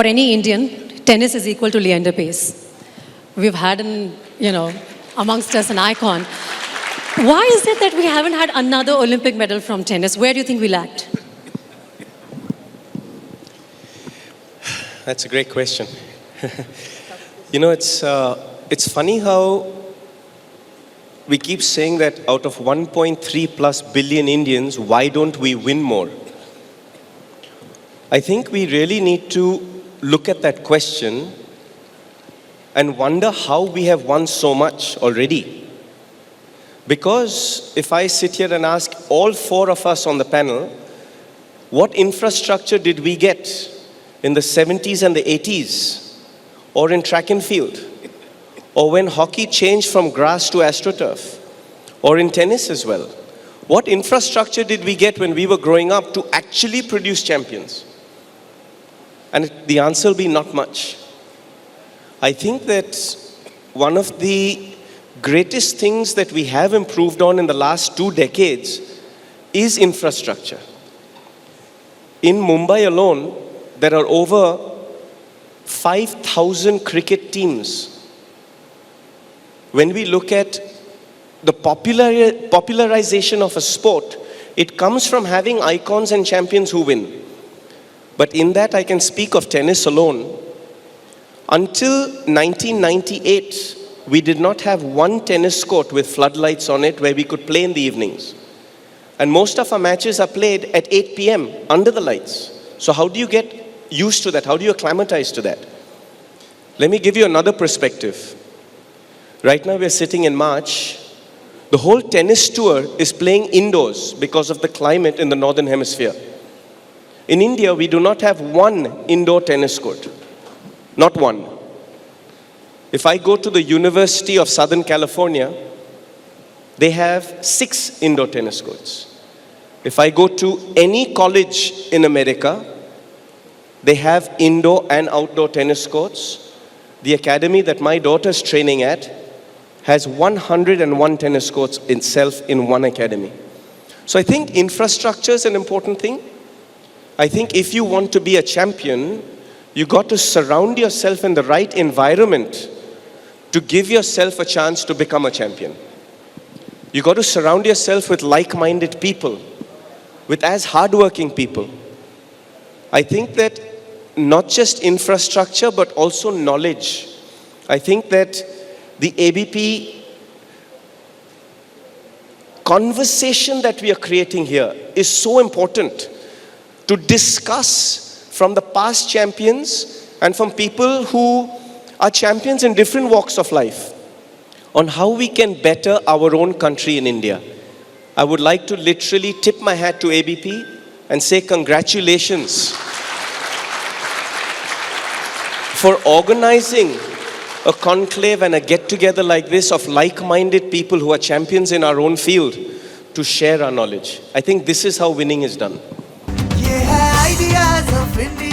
For any Indian, tennis is equal to Leander Paes. We've had amongst us an icon. Why is it that we haven't had another Olympic medal from tennis? Where do you think we lacked? That's a great question. It's funny how we keep saying that out of 1.3 plus billion Indians, why don't we win more? I think we really need to look at that question and wonder how we have won so much already. Because if I sit here and ask all four of us on the panel, what infrastructure did we get in the 70s and the 80s, or in track and field, or when hockey changed from grass to AstroTurf, or in tennis as well? What infrastructure did we get when we were growing up to actually produce champions? And the answer will be not much. I think that one of the greatest things that we have improved on in the last 2 decades is infrastructure. In Mumbai alone, there are over 5,000 cricket teams. When we look at the popularization of a sport, it comes from having icons and champions who win. But in that, I can speak of tennis alone. Until 1998, we did not have one tennis court with floodlights on it where we could play in the evenings. And most of our matches are played at 8 p.m. under the lights. So how do you get used to that? How do you acclimatize to that? Let me give you another perspective. Right now we're sitting in March. The whole tennis tour is playing indoors because of the climate in the northern hemisphere. In India, we do not have one indoor tennis court. Not one. If I go to the University of Southern California, they have 6 indoor tennis courts. If I go to any college in America, they have indoor and outdoor tennis courts. The academy that my daughter's training at has 101 tennis courts itself in one academy. So I think infrastructure is an important thing. I think if you want to be a champion, you got to surround yourself in the right environment to give yourself a chance to become a champion. You got to surround yourself with like-minded people, with as hardworking people. I think that not just infrastructure, but also knowledge. I think that the ABP conversation that we are creating here is so important to discuss from the past champions and from people who are champions in different walks of life on how we can better our own country in India. I would like to literally tip my hat to ABP and say congratulations for organizing a conclave and a get-together like this of like-minded people who are champions in our own field to share our knowledge. I think this is how winning is done. ये है ideas of India.